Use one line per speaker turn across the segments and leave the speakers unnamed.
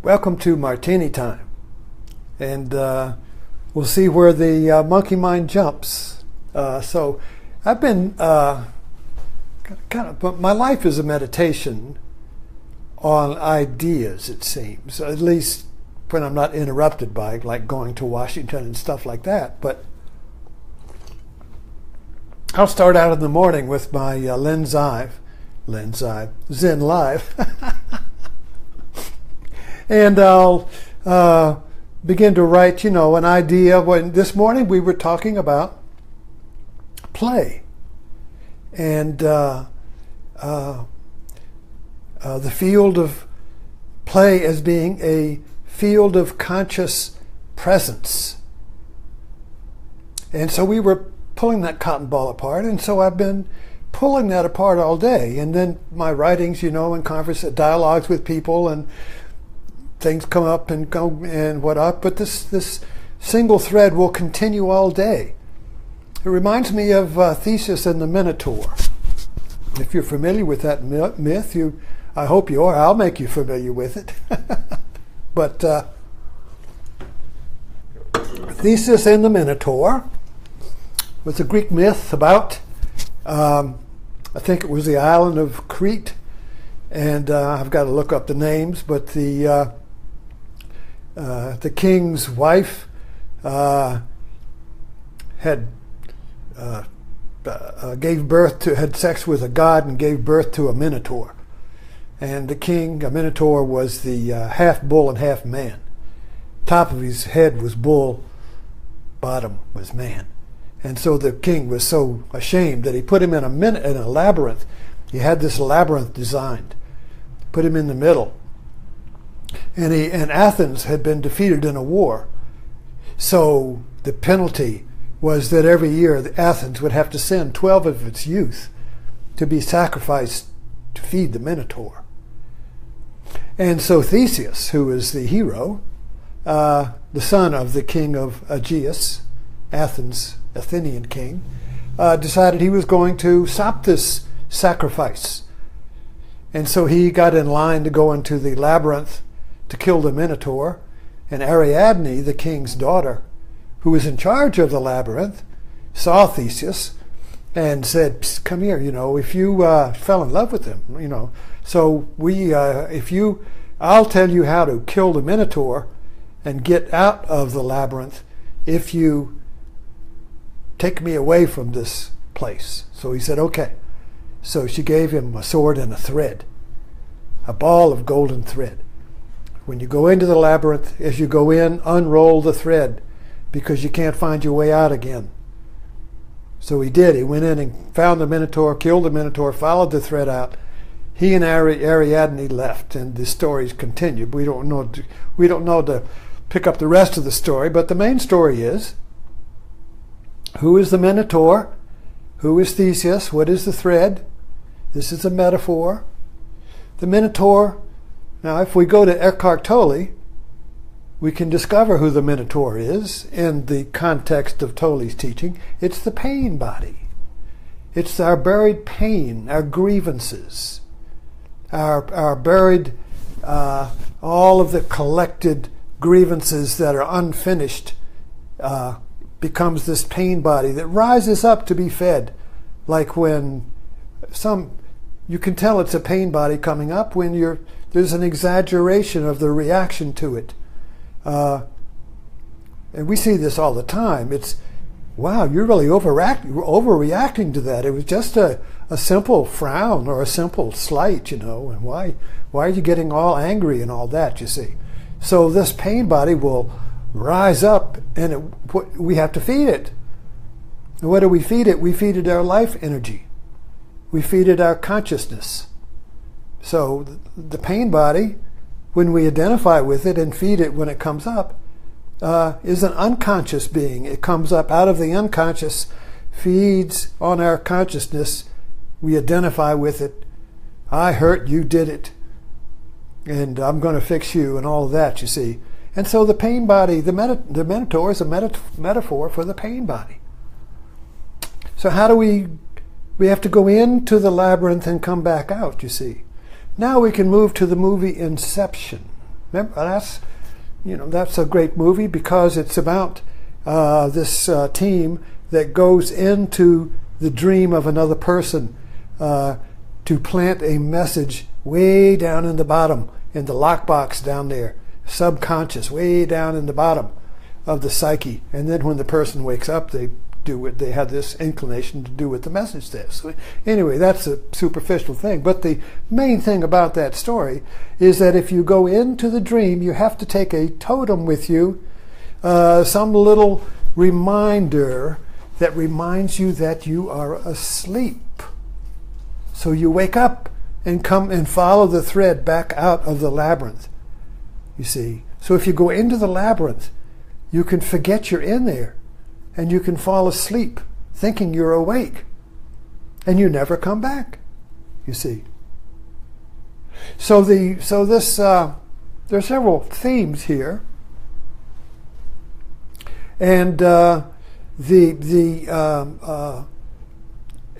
Welcome to Martini Time, and we'll see where the monkey mind jumps. So I've been but my life is a meditation on ideas, it seems, at least when I'm not interrupted by like going to Washington and stuff like that. But I'll start out in the morning with my Zen Live. And I'll begin to write, an idea. When this morning we were talking about play and the field of play as being a field of conscious presence. And so we were pulling that cotton ball apart, and so I've been pulling that apart all day. And then my writings, and dialogues with people, and things come up and go and whatnot, but this single thread will continue all day. It reminds me of Theseus and the Minotaur. If you're familiar with that myth, I hope you are. I'll make you familiar with it. But Theseus and the Minotaur was a Greek myth about, I think it was the island of Crete, and I've got to look up the names, but the king's wife had sex with a god and gave birth to a minotaur. And the king, a minotaur, was the half bull and half man. Top of his head was bull, bottom was man. And so the king was so ashamed that he put him in a labyrinth. He had this labyrinth designed, put him in the middle. And Athens had been defeated in a war. So the penalty was that every year Athens would have to send 12 of its youth to be sacrificed to feed the Minotaur. And so Theseus, who is the hero, the son of the king of Aegeus, Athenian king, decided he was going to stop this sacrifice. And so he got in line to go into the labyrinth to kill the Minotaur, and Ariadne, the king's daughter, who was in charge of the labyrinth, saw Theseus and said, "Come here, if you fell in love with him, so I'll tell you how to kill the Minotaur and get out of the labyrinth if you take me away from this place." So he said, "Okay." So she gave him a sword and a thread, a ball of golden thread. When you go into the labyrinth, as you go in, unroll the thread because you can't find your way out again. So he did. He went in and found the Minotaur, killed the Minotaur, followed the thread out. He and Ariadne left, and the stories continued. We don't know to pick up the rest of the story, but the main story is, who is the Minotaur? Who is Theseus? What is the thread? This is a metaphor. The Minotaur. Now, if we go to Eckhart Tolle, we can discover who the Minotaur is in the context of Tolle's teaching. It's the pain body. It's our buried pain, our grievances, our buried, all of the collected grievances that are unfinished becomes this pain body that rises up to be fed. Like when you can tell it's a pain body coming up when there's an exaggeration of the reaction to it. And we see this all the time. It's, wow, you're really overreacting to that. It was just a simple frown or a simple slight, and why are you getting all angry and all that, you see? So this pain body will rise up, and we have to feed it. And what do we feed it? We feed it our life energy. We feed it our consciousness. So the pain body, when we identify with it and feed it when it comes up, is an unconscious being. It comes up out of the unconscious, feeds on our consciousness. We identify with it. I hurt, you did it, and I'm going to fix you, and all of that, you see. And so the pain body, the Minotaur is a metaphor for the pain body. So how do we have to go into the labyrinth and come back out, you see. Now we can move to the movie Inception. Remember, that's a great movie because it's about this team that goes into the dream of another person to plant a message way down in the bottom, in the lockbox down there, subconscious, way down in the bottom of the psyche. And then when the person wakes up, they have this inclination to do what the message says. So anyway, that's a superficial thing. But the main thing about that story is that if you go into the dream, you have to take a totem with you, some little reminder that reminds you that you are asleep. So you wake up and come and follow the thread back out of the labyrinth, you see. So if you go into the labyrinth, you can forget you're in there, and you can fall asleep thinking you're awake, and you never come back, you see. So there are several themes here, and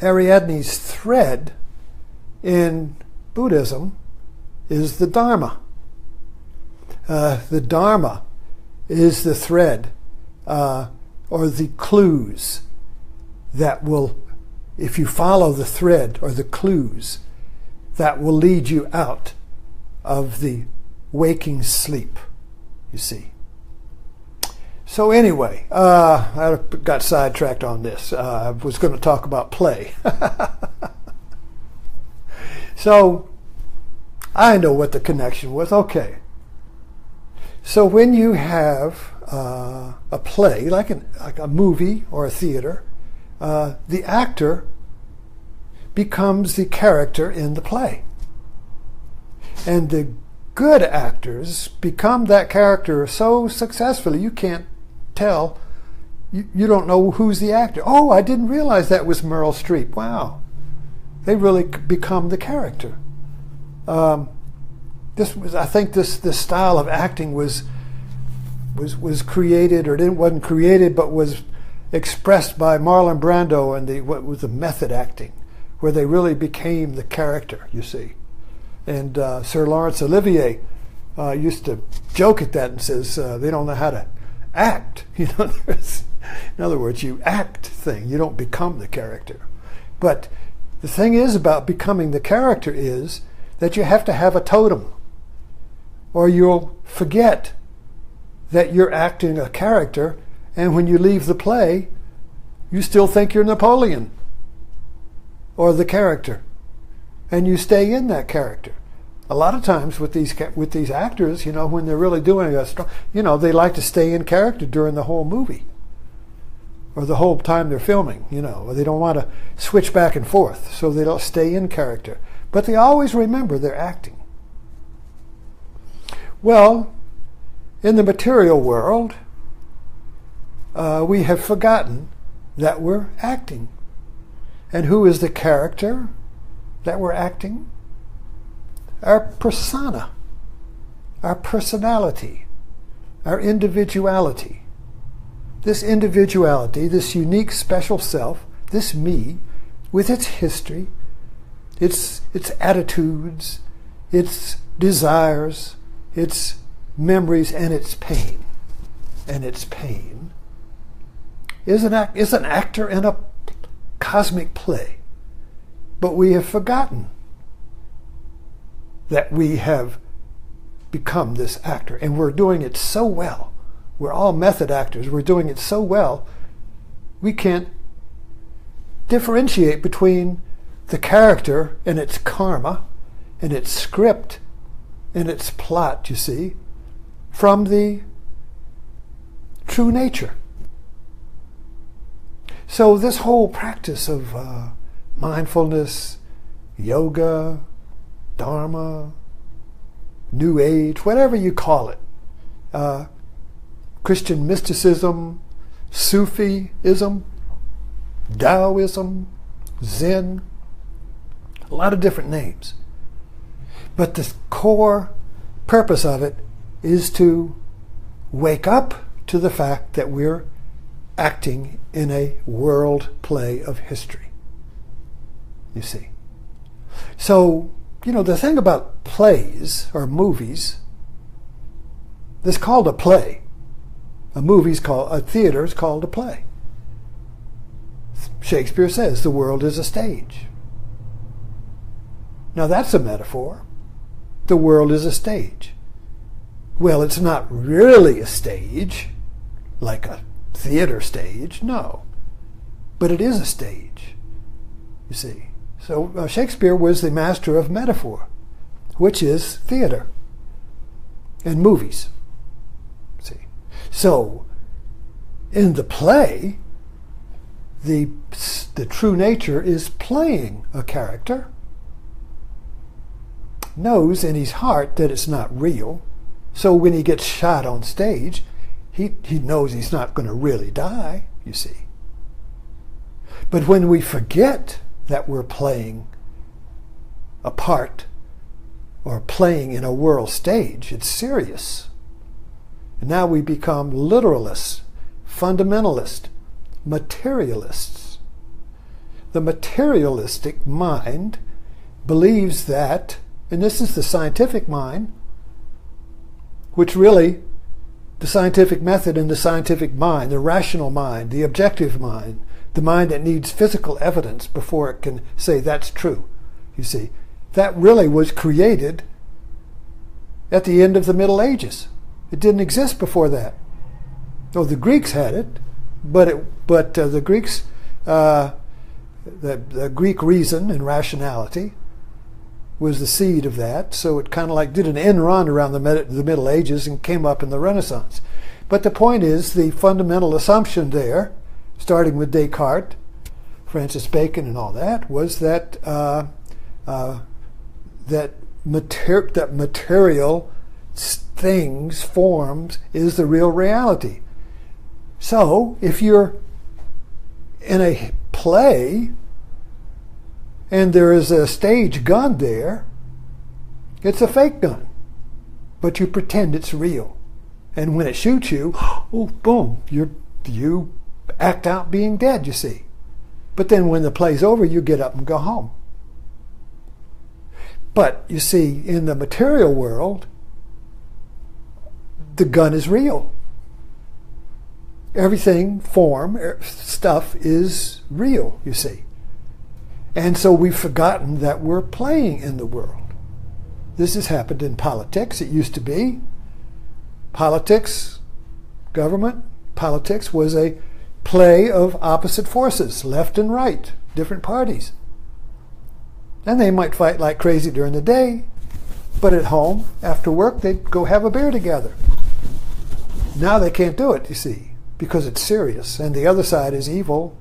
Ariadne's thread in Buddhism is the Dharma. The Dharma is the thread or the clues that will, if you follow the thread or the clues, that will lead you out of the waking sleep, you see. So anyway, I got sidetracked on this. I was going to talk about play. So I know what the connection was. Okay. So when you have a play, like a movie or a theater, the actor becomes the character in the play. And the good actors become that character so successfully you can't tell, you don't know who's the actor. Oh, I didn't realize that was Meryl Streep. Wow. They really become the character. I think this style of acting was created, or it wasn't created, but was expressed by Marlon Brando and what was the method acting, where they really became the character, you see. And Sir Laurence Olivier used to joke at that and says they don't know how to act. You know, in other words, you act thing. You don't become the character. But the thing is about becoming the character is that you have to have a totem, or you'll forget that you're acting a character, and when you leave the play, you still think you're Napoleon or the character, and you stay in that character. A lot of times with these actors, you know, when they're really doing they like to stay in character during the whole movie or the whole time they're filming, you know, or they don't want to switch back and forth, so they don't stay in character. But they always remember they're acting. Well, in the material world, we have forgotten that we're acting. And who is the character that we're acting? Our persona, our personality, our individuality. This individuality, this unique special self, this me, with its history, its attitudes, its desires, its memories, and its pain. And its pain is an actor in a cosmic play. But we have forgotten that we have become this actor, and we're doing it so well. We're all method actors. We're doing it so well, we can't differentiate between the character and its karma and its script and its plot, you see, from the true nature. So this whole practice of mindfulness, yoga, Dharma, New Age, whatever you call it, Christian mysticism, Sufism, Taoism, Zen, a lot of different names. But the core purpose of it is to wake up to the fact that we're acting in a world play of history. You see. So, you know, the thing about plays or movies This is called a play. A theater is called a play. Shakespeare says the world is a stage. Now that's a metaphor. The world is a stage. Well, it's not really a stage, like a theater stage, no. But it is a stage, you see. So Shakespeare was the master of metaphor, which is theater and movies. See. So, in the play, the true nature is playing a character, knows in his heart that it's not real. So when he gets shot on stage, he knows he's not going to really die, you see. But when we forget that we're playing a part or playing in a world stage, it's serious. And now we become literalists, fundamentalists, materialists. The materialistic mind believes that, and this is the scientific mind, which really, the scientific method and the scientific mind, the rational mind, the objective mind, the mind that needs physical evidence before it can say that's true, you see, that really was created at the end of the Middle Ages. It didn't exist before that. Oh, the Greeks had it, but the Greeks, the Greek reason and rationality was the seed of that, so it kind of like did an end run around the Middle Ages and came up in the Renaissance. But the point is, the fundamental assumption there, starting with Descartes, Francis Bacon and all that, was that that material things, forms, is the real reality. So if you're in a play and there is a stage gun there, it's a fake gun, but you pretend it's real. And when it shoots you, oh, boom, you act out being dead, you see. But then when the play's over, you get up and go home. But you see, in the material world, the gun is real. Everything, form, stuff is real, you see. And so we've forgotten that we're playing in the world. This has happened in politics. It used to be. Politics, government, politics was a play of opposite forces, left and right, different parties. And they might fight like crazy during the day, but at home, after work, they'd go have a beer together. Now they can't do it, you see, because it's serious, and the other side is evil.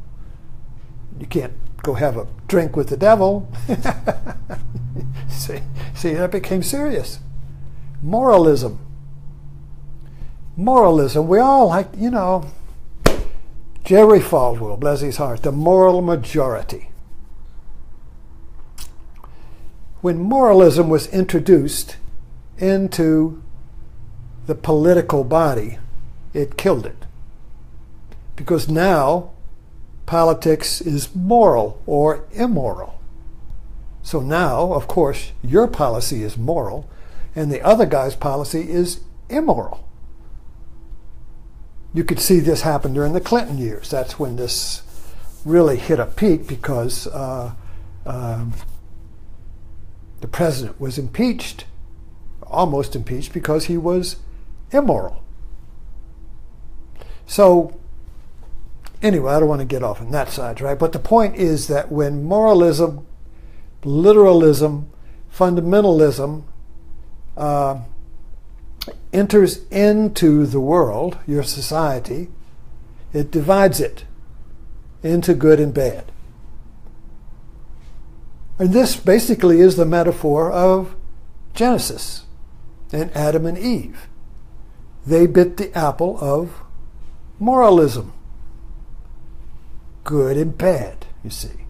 You can't go have a drink with the devil. See, that became serious. Moralism. Moralism, we all like, you know, Jerry Falwell, bless his heart, the moral majority. When moralism was introduced into the political body, it killed it. Because now politics is moral or immoral. So now, of course, your policy is moral and the other guy's policy is immoral. You could see this happen during the Clinton years. That's when this really hit a peak, because the president was impeached, almost impeached, because he was immoral. So anyway, I don't want to get off on that side, right? But the point is that when moralism, literalism, fundamentalism enters into the world, your society, it divides it into good and bad. And this basically is the metaphor of Genesis and Adam and Eve. They bit the apple of moralism. Good and bad, you see.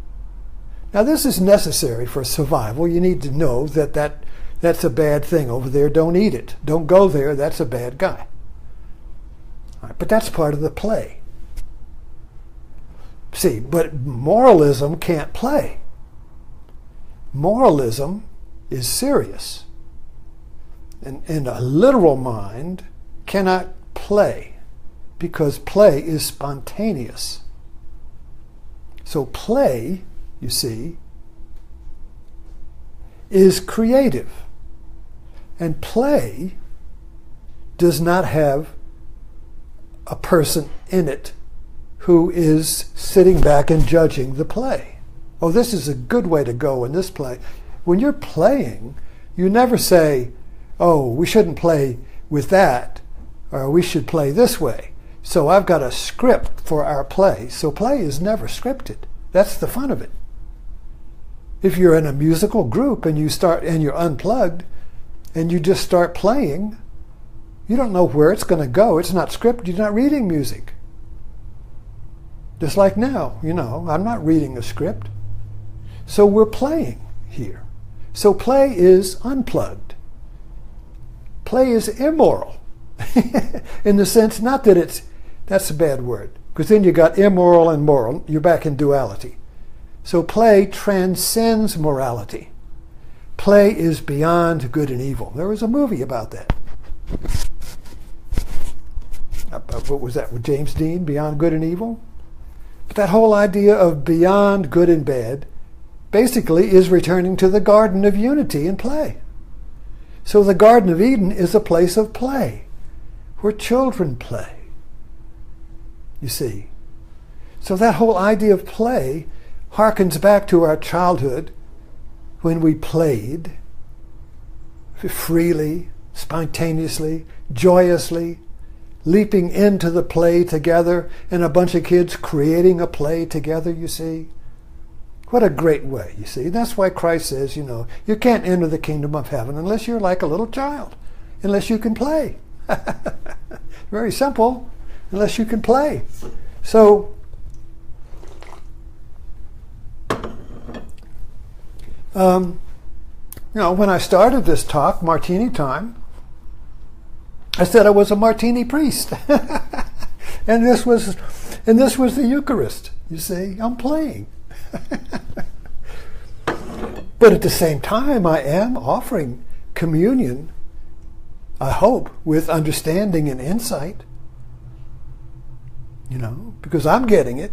Now this is necessary for survival. You need to know that's a bad thing over there. Don't eat it. Don't go there. That's a bad guy. All right, but that's part of the play. See, but moralism can't play. Moralism is serious. And a literal mind cannot play because play is spontaneous. So play, you see, is creative. And play does not have a person in it who is sitting back and judging the play. Oh, this is a good way to go in this play. When you're playing, you never say, oh, we shouldn't play with that, or we should play this way. So I've got a script for our play. So play is never scripted. That's the fun of it. If you're in a musical group and you're unplugged and you just start playing, you don't know where it's going to go. It's not scripted. You're not reading music. Just like now, I'm not reading a script. So we're playing here. So play is unplugged. Play is immoral. In the sense, not that that's a bad word, because then you got immoral and moral. You're back in duality. So play transcends morality. Play is beyond good and evil. There was a movie about that. What was that, with James Dean, Beyond Good and Evil? But that whole idea of beyond good and bad basically is returning to the Garden of Unity and play. So the Garden of Eden is a place of play, where children play. You see. So that whole idea of play harkens back to our childhood when we played freely, spontaneously, joyously, leaping into the play together, and a bunch of kids creating a play together, you see. What a great way, you see. That's why Christ says, you can't enter the kingdom of heaven unless you're like a little child, unless you can play. Very simple, unless you can play. So, when I started this talk, Martini Time, I said I was a martini priest. and this was the Eucharist, you see. I'm playing. But at the same time, I am offering communion, I hope, with understanding and insight. Because I'm getting it.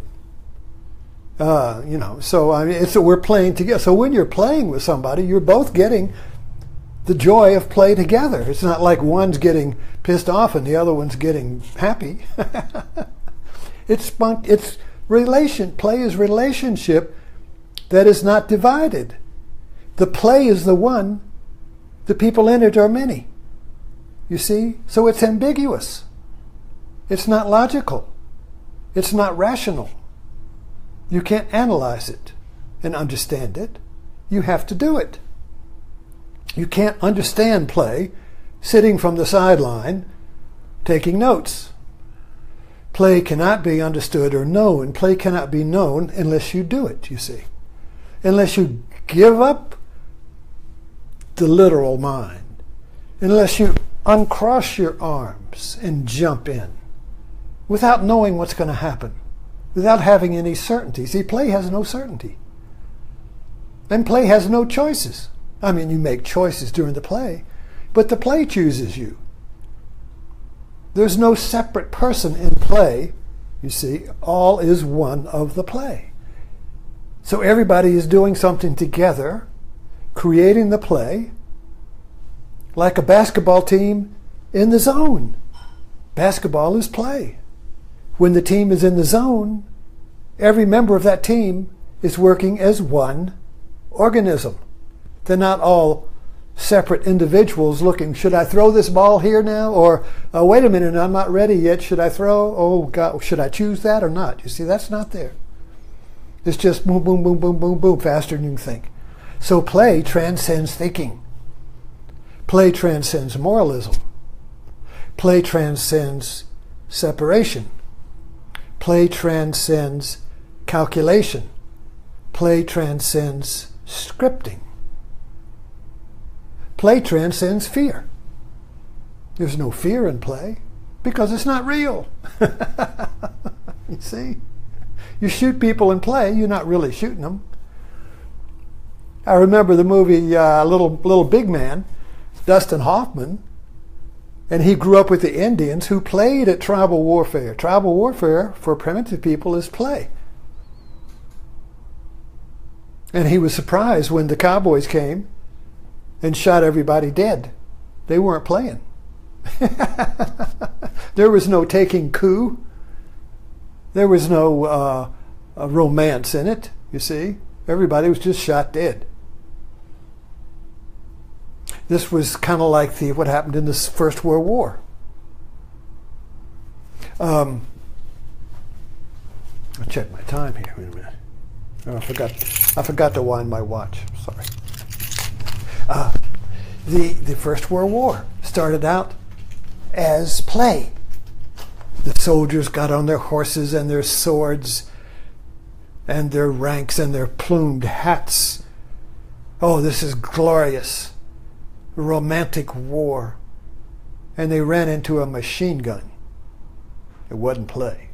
So we're playing together. So when you're playing with somebody, you're both getting the joy of play together. It's not like one's getting pissed off and the other one's getting happy. It's relation. Play is relationship that is not divided. The play is the one. The people in it are many. You see? So it's ambiguous. It's not logical. It's not rational. You can't analyze it and understand it. You have to do it. You can't understand play sitting from the sideline taking notes. Play cannot be understood or known. Play cannot be known unless you do it, you see. Unless you give up the literal mind. Unless you uncross your arms and jump in without knowing what's going to happen. Without having any certainty. See, play has no certainty. And play has no choices. I mean, you make choices during the play, but the play chooses you. There's no separate person in play, you see. All is one of the play. So everybody is doing something together, creating the play, like a basketball team in the zone. Basketball is play. When the team is in the zone, every member of that team is working as one organism. They're not all separate individuals looking, should I throw this ball here now? Or, oh, wait a minute, I'm not ready yet. Should I throw? Oh, God, should I choose that or not? You see, that's not there. It's just boom, boom, boom, boom, boom, boom, faster than you can think. So play transcends thinking. Play transcends moralism. Play transcends separation. Play transcends calculation. Play transcends scripting. Play transcends fear. There's no fear in play because it's not real. You see? You shoot people in play, you're not really shooting them. I remember the movie Little Big Man, Dustin Hoffman. And he grew up with the Indians who played at tribal warfare. Tribal warfare for primitive people is play. And he was surprised when the cowboys came and shot everybody dead. They weren't playing. There was no taking coup. There was no romance in it, you see. Everybody was just shot dead. This was kind of like what happened in the First World War. I'll check my time here. Wait a minute. Oh, I forgot to wind my watch. Sorry. The First World War started out as play. The soldiers got on their horses and their swords and their ranks and their plumed hats. Oh, this is glorious. Romantic war. And they ran into a machine gun. It wasn't play,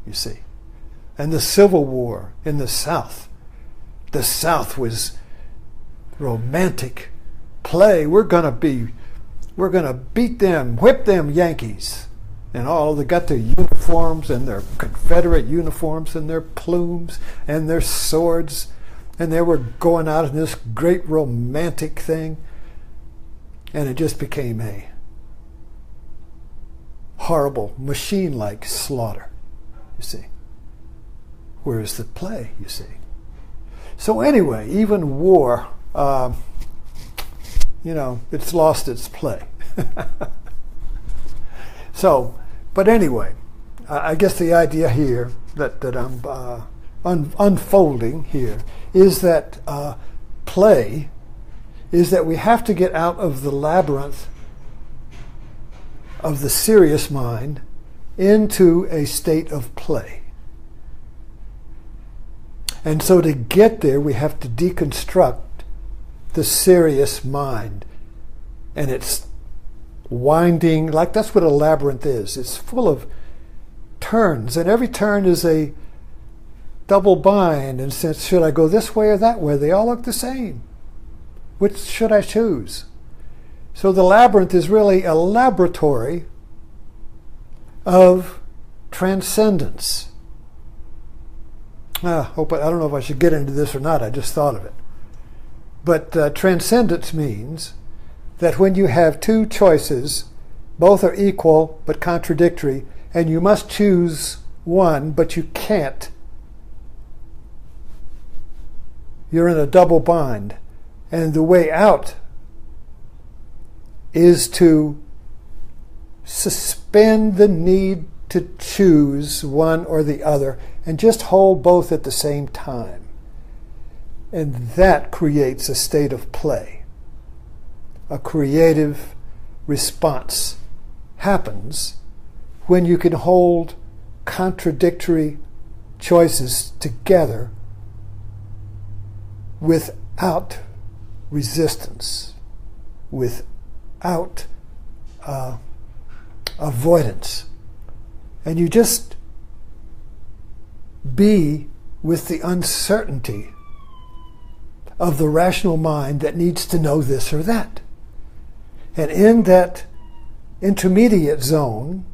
you see. And the Civil War in the South. The South was romantic play. We're gonna beat them, whip them Yankees. And all they got their uniforms and their Confederate uniforms and their plumes and their swords. And they were going out in this great romantic thing. And it just became a horrible, machine-like slaughter, you see. Where's the play, you see? So anyway, even war, it's lost its play. So, but anyway, I guess the idea here that I'm unfolding here is that play is that we have to get out of the labyrinth of the serious mind into a state of play. And so to get there, we have to deconstruct the serious mind. And it's winding, like that's what a labyrinth is. It's full of turns, and every turn is a double bind. And since, should I go this way or that way? They all look the same. Which should I choose? So the labyrinth is really a laboratory of transcendence. I don't know if I should get into this or not. I just thought of it. But transcendence means that when you have two choices, both are equal but contradictory, and you must choose one, but you can't, you're in a double bind. And the way out is to suspend the need to choose one or the other and just hold both at the same time. And that creates a state of play. A creative response happens when you can hold contradictory choices together without resistance, without avoidance. And you just be with the uncertainty of the rational mind that needs to know this or that. And in that intermediate zone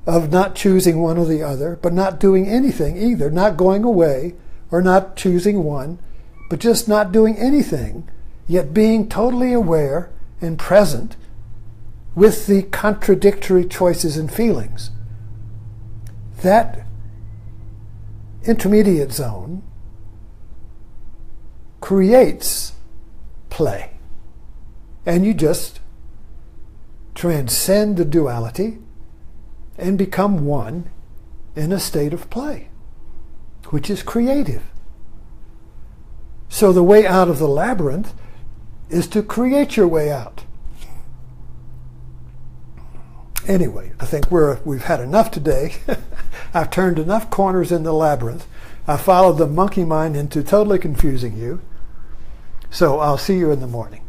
of not choosing one or the other, but not doing anything either, not going away or not choosing one, but just not doing anything, yet being totally aware and present with the contradictory choices and feelings. That intermediate zone creates play. And you just transcend the duality and become one in a state of play, which is creative. So the way out of the labyrinth is to create your way out. Anyway, I think we've had enough today. I've turned enough corners in the labyrinth. I followed the monkey mind into totally confusing you. So I'll see you in the morning.